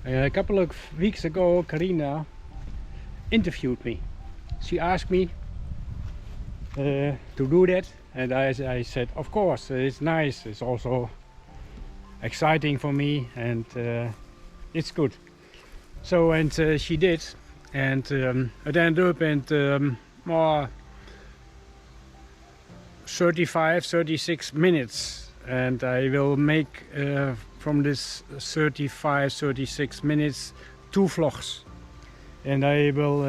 A couple of weeks ago, Karina interviewed me. She asked me to do that, and I said, of course, it's nice. It's also exciting for me, and it's good. So, and she did, and it ended up in more 36 minutes, and I will make from this 36 minutes 2 vlogs, and I will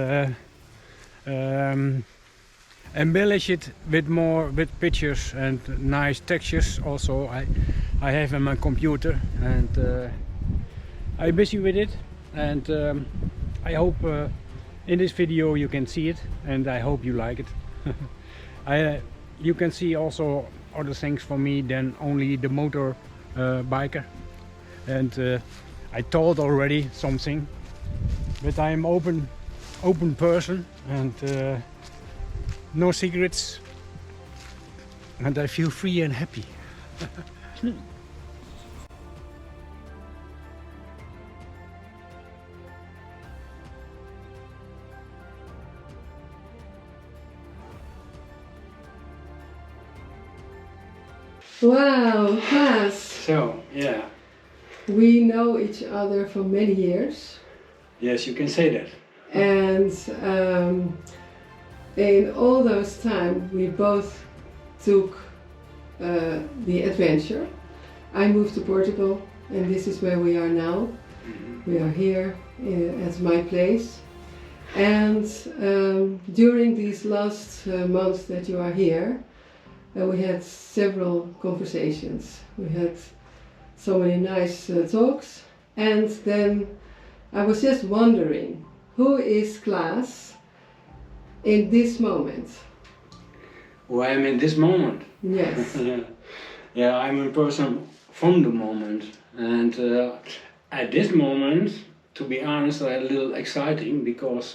embellish it with pictures and nice textures. Also, I have in my computer, and I'm busy with it, and I hope in this video you can see it, and I hope you like it. You can see also other things for me than only the motor biker, and I told already something, but I'm open person, and no secrets, and I feel free and happy. Wow, Klaas. So, yeah. We know each other for many years. Yes, you can say that. And in all those times we both took the adventure. I moved to Portugal, and this is where we are now. We are here at my place. And during these last months that you are here, we had several conversations. We had so many nice talks, and then I was just wondering, who is Klaas in this moment? Who I am in this moment? Yes. Yeah, I'm a person from the moment, and at this moment, to be honest, a little exciting because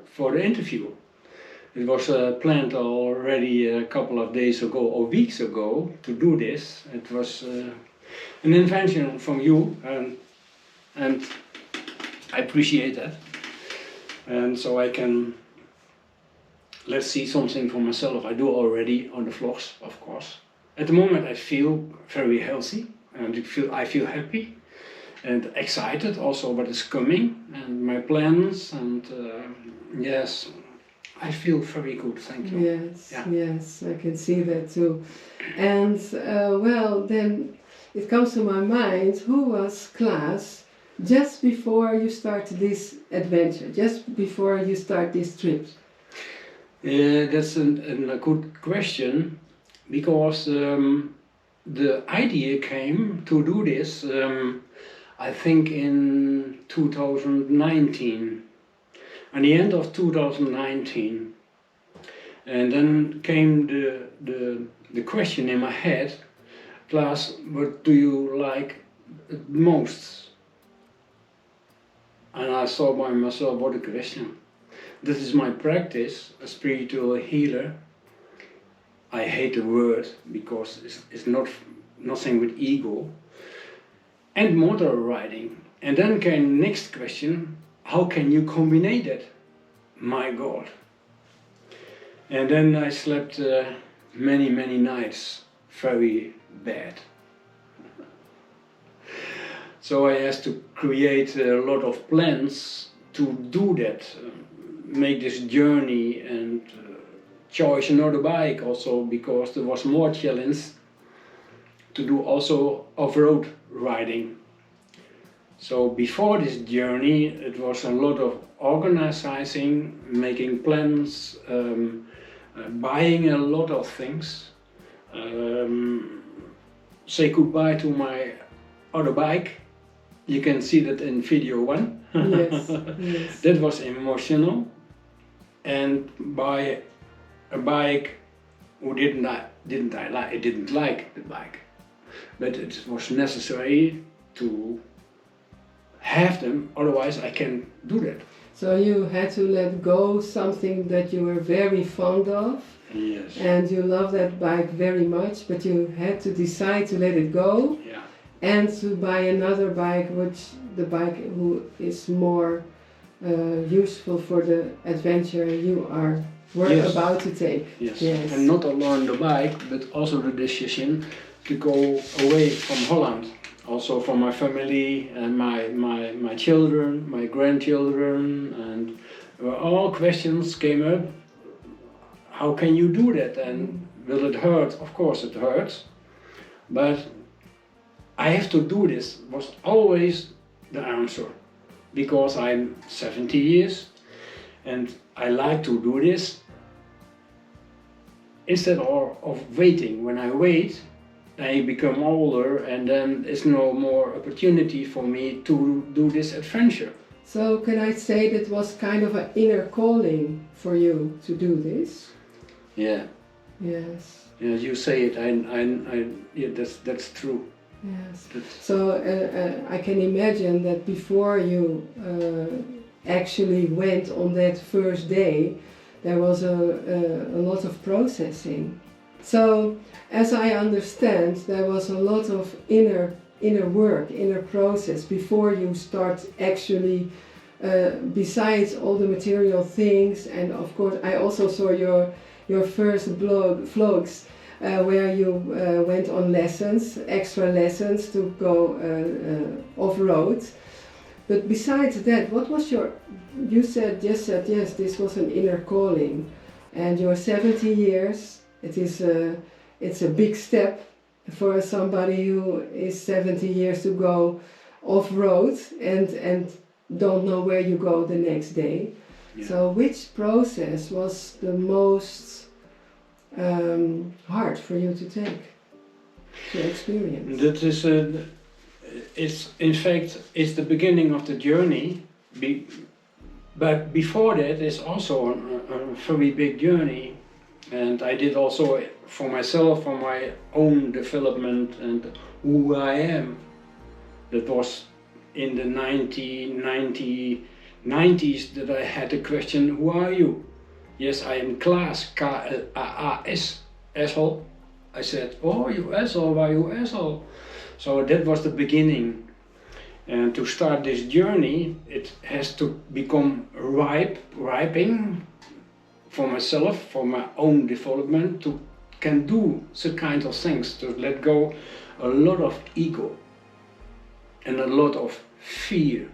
for the interview. It was planned already a couple of days ago or weeks ago to do this. It was an invention from you, and I appreciate that. And so I can let's see something for myself. I do already on the vlogs, of course. At the moment I feel very healthy, and I feel happy and excited also what is coming and my plans, and yes. I feel very good, thank you. Yes, yeah. Yes, I can see that too. And well, then it comes to my mind, who was Klaas just before you start this adventure, just before you start this trip? That's a good question, because the idea came to do this, I think in 2019. At the end of 2019, and then came the question in my head, Klaas, what do you like the most? And I thought by myself, what a question. This is my practice, a spiritual healer. I hate the word because it's nothing with ego. And motor riding. And then came the next question, how can you combine that? My God. And then I slept many nights very bad. So I had to create a lot of plans to do that, make this journey, and choose another bike also, because there was more challenge to do also off-road riding. So before this journey it was a lot of organizing, making plans, buying a lot of things, say goodbye to my other bike. You can see that in video 1. Yes, yes. That was emotional, and buy a bike who didn't like the bike, but it was necessary to have them, otherwise I can do that. So you had to let go something that you were very fond of. Yes. And you love that bike very much, but you had to decide to let it go. Yeah. And to buy another bike which the bike who is more useful for the adventure you are Yes. about to take. Yes. Yes. And not alone the bike, but also the decision to go away from Holland. Also for my family and my children, my grandchildren, and all questions came up. How can you do that? And will it hurt? Of course it hurts. But I have to do this was always the answer. Because I'm 70 years and I like to do this instead of waiting. When I wait, I become older and then there's no more opportunity for me to do this adventure. So can I say that was kind of an inner calling for you to do this? Yeah. Yes. Yeah, you say it. Yeah, that's true. Yes. That's, So I can imagine that before you actually went on that first day, there was a lot of processing. So as I understand, there was a lot of inner work, inner process before you start actually, besides all the material things, and of course I also saw your first vlogs where you went on lessons, extra lessons to go off-road. But besides that, what was you said yes, this was an inner calling, and you're 70 years, it's a big step for somebody who is 70 years to go off-road and don't know where you go the next day. Yeah. So which process was the most hard for you to take, to experience? That is, it's in fact it's the beginning of the journey, but before that is also a very big journey, and I did also for myself, for my own development and who I am. That was in the 1990s that I had the question, who are you? Yes, I am Klaas, K-L-A-A-S, asshole. I said, oh, you asshole, why you asshole? So that was the beginning. And to start this journey, it has to become riping for myself, for my own development, to can do such kind of things, to let go a lot of ego and a lot of fear.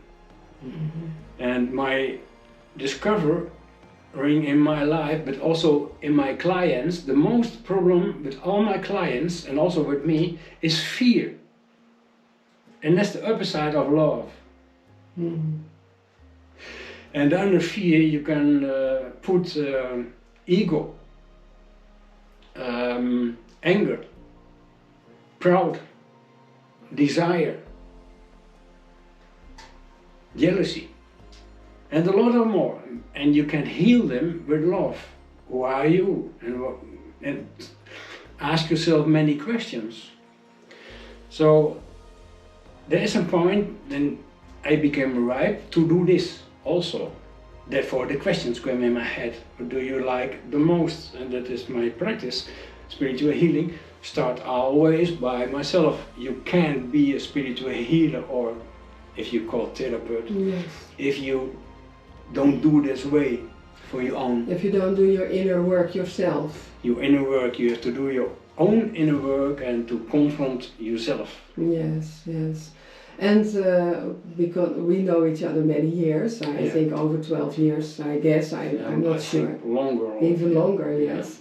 Mm-hmm. And my discovery in my life, but also in my clients, the most problem with all my clients and also with me is fear. And that's the opposite of love. Mm-hmm. And under fear you can put ego, anger, proud, desire, jealousy, and a lot of more. And you can heal them with love. Who are you? And ask yourself many questions. So there is a point then I became ripe to do this also. Therefore the questions came in my head. What do you like the most? And that is my practice. Spiritual healing start always by myself. You can't be a spiritual healer, or if you call therapist, yes, if you don't do this way for your own. If you don't do your inner work yourself. Your inner work, you have to do your own inner work and to confront yourself. Yes, yes. And because we know each other many years, I think over 12 years, I guess, I'm not sure. Longer. Even longer, yes. Yeah.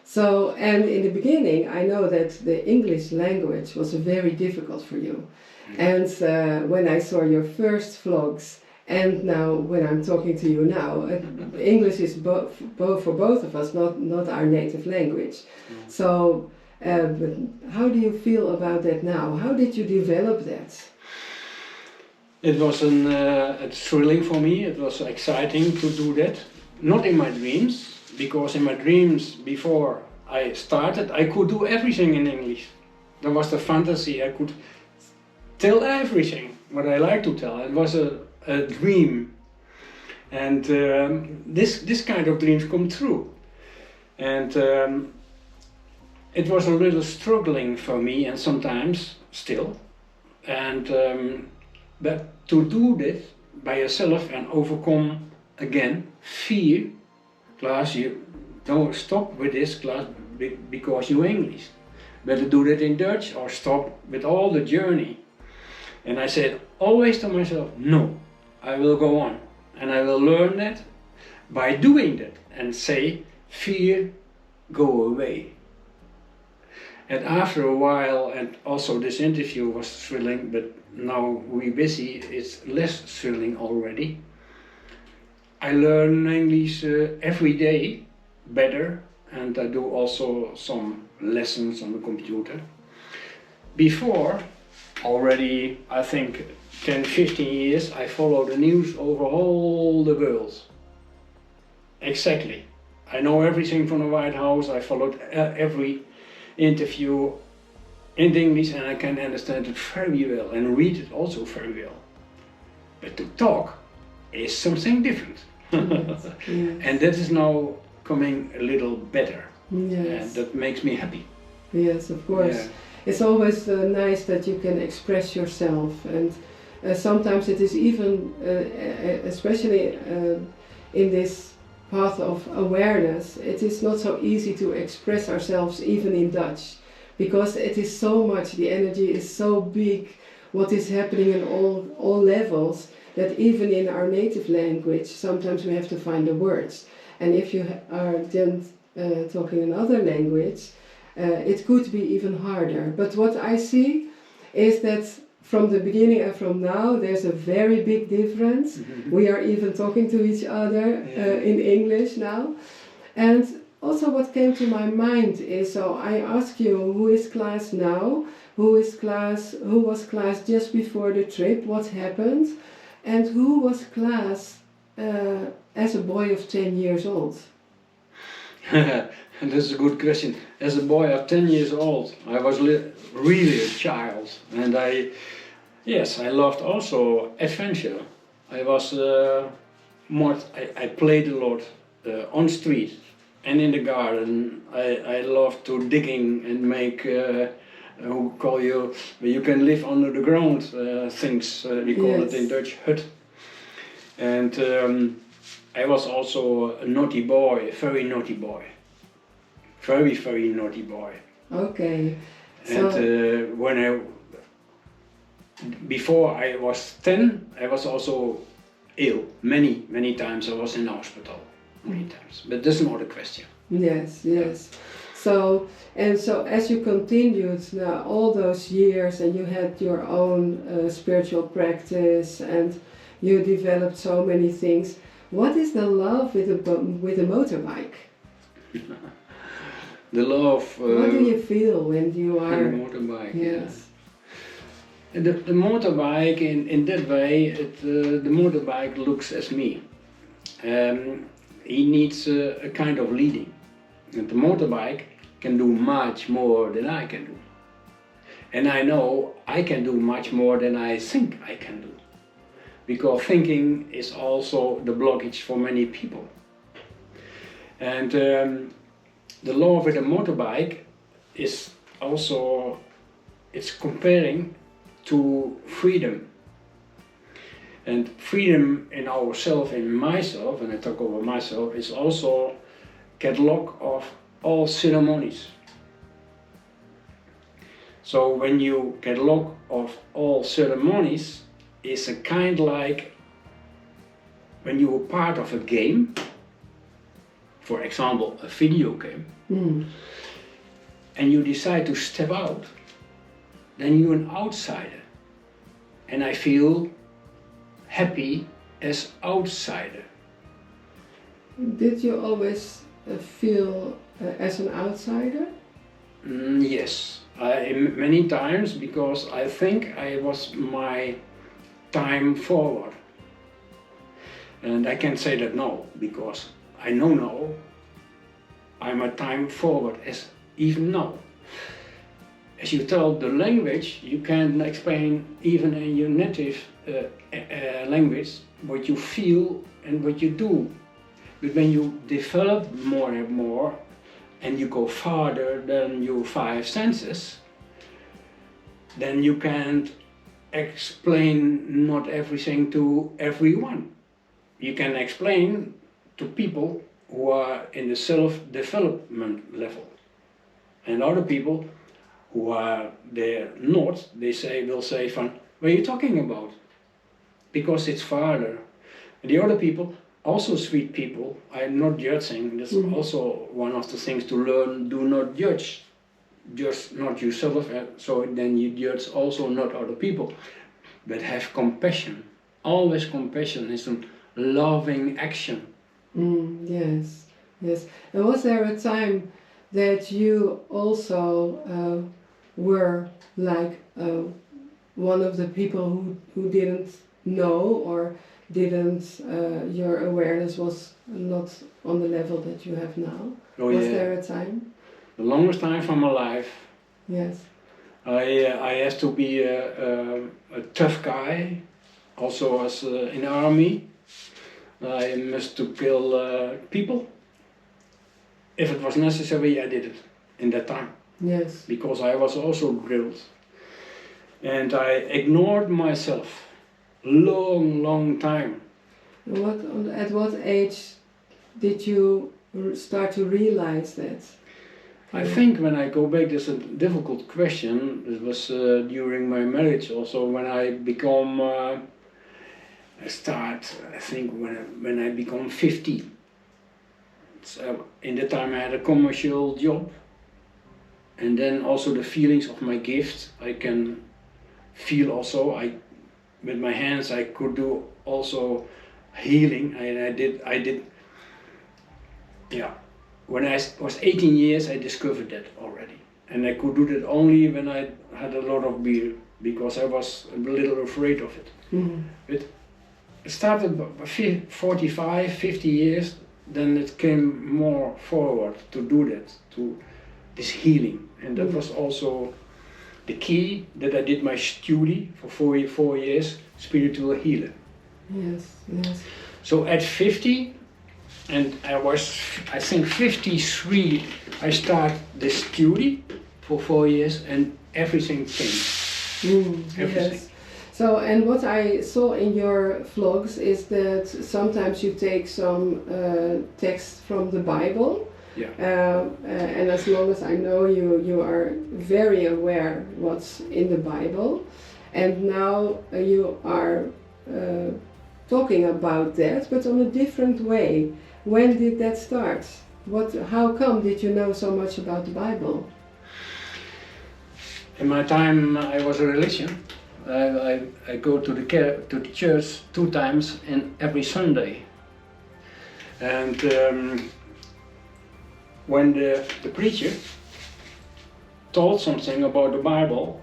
So, and in the beginning, I know that the English language was very difficult for you. And when I saw your first vlogs, and now when I'm talking to you now, English is both for both of us, not our native language. Mm. So, but how do you feel about that now? How did you develop that? It was a thrilling for me. It was exciting to do that. Not in my dreams, because in my dreams before I started, I could do everything in English. There was the fantasy. I could tell everything what I like to tell. It was a dream, and this kind of dreams come true. And it was a little struggling for me, and sometimes still. And But to do this by yourself and overcome again fear, Klaas, you don't stop with this, Klaas, because you English. Better do that in Dutch or stop with all the journey. And I said always to myself, no, I will go on. And I will learn that by doing that and say, fear, go away. And after a while, and also this interview was thrilling, but now we're busy, it's less thrilling already. I learn English every day better, and I do also some lessons on the computer. Before, already I think 10-15 years, I follow the news over all the world. Exactly. I know everything from the White House, I followed every interview in English and I can understand it very well and read it also very well. But to talk is something different. Yes, yes. And that is now coming a little better. Yes. And that makes me happy. Yes, of course. Yeah. It's always nice that you can express yourself, and sometimes it is even, especially in this path of awareness, it is not so easy to express ourselves even in Dutch, because it is so much, the energy is so big, what is happening in all levels, that even in our native language sometimes we have to find the words. And if you are then talking another language, it could be even harder. But what I see is that from the beginning and from now there's a very big difference. We are even talking to each other in English now. And also what came to my mind is, so I ask you, who is Klaas now? Who was Klaas just before the trip? What happened? And who was Klaas as a boy of 10 years old? That's a good question. As a boy of 10 years old, I was really a child, and I loved also adventure. I was I played a lot on street and in the garden. I loved to digging and make you can live under the ground things. We call it in Dutch hut. And I was also a naughty boy, a very naughty boy. Very, very naughty boy. Okay. And before I was 10, I was also ill. Many times I was in the hospital. Many times. But that's not a question. Yes, yes. So as you continued now all those years and you had your own spiritual practice and you developed so many things, what is the love with a motorbike? The love. What do you feel when you are? On a motorbike. Yes. Yeah. The motorbike in that way, the motorbike looks as me. He needs a kind of leading, and the motorbike can do much more than I can do. And I know I can do much more than I think I can do, because thinking is also the blockage for many people. And the law with a motorbike is also, it's comparing to freedom. And freedom in ourselves, in myself, and I talk over myself, is also get lock of all ceremonies. So when you get lock of all ceremonies, it's a kind like when you are part of a game, for example a video game, and you decide to step out, then you're an outsider. And I feel happy as outsider. Did you always feel as an outsider? Yes, many times, because I think I was my time forward. And I can say that now, because I know now I'm a time forward as even now. As you tell the language, you can explain even in your native language what you feel and what you do. But when you develop more and more and you go farther than your 5 senses, then you can't explain not everything to everyone. You can explain to people who are in the self-development level, and other people who are there not, will say "Van, what are you talking about?" Because it's farther. And the other people, also sweet people, I'm not judging. That's also one of the things to learn. Do not judge, just not yourself. So then you judge also not other people, but have compassion. Always compassion is a loving action. Yes, yes. And was there a time that you also were like one of the people who didn't know, or didn't, your awareness was not on the level that you have now? Oh, was yeah. there a time? The longest time from my life, Yes. I have to be a tough guy, also as in the army. I must to kill people. If it was necessary, I did it in that time. Yes. Because I was also drilled. And I ignored myself long time. At what age did you start to realize that? I think when I go back, there's a difficult question. It was during my marriage also, when I become, I think when I become 50. So in that time I had a commercial job, and then also the feelings of my gift I can feel also. With my hands I could do also healing, and I did. Yeah. When I was 18 years, I discovered that already, and I could do that only when I had a lot of beer, because I was a little afraid of it. But it started by 45, 50 years, then it came more forward to do that, to this healing, and that was also the key that I did my study for 4 years, spiritual healer. Yes, yes. So at 50, and I think 53, I started this study for 4 years, and everything changed. Everything. Yes. So, and what I saw in your vlogs is that sometimes you take some text from the Bible. Yeah. And as long as I know you, you are very aware what's in the Bible. And now you are talking about that, but on a different way. When did that start? How come did you know so much about the Bible? In my time, I was a religion. I go to the church 2 times every Sunday. And when the preacher told something about the Bible,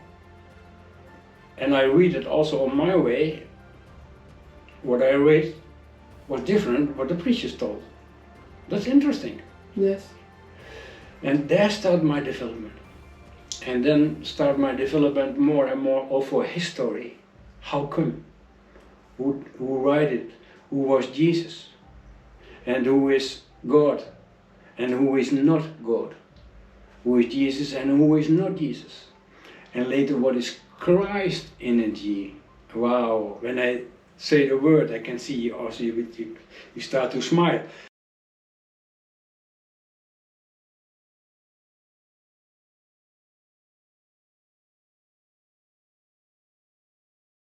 and I read it also on my way, what I read was different what the preachers told. That's interesting. Yes. And there started my development. And then start my development more and more over history. How come? Who wrote it? Who was Jesus? And who is God? And who is not God? Who is Jesus and who is not Jesus? And later, what is Christ energy? Wow, when I say the word, I can see also you start to smile.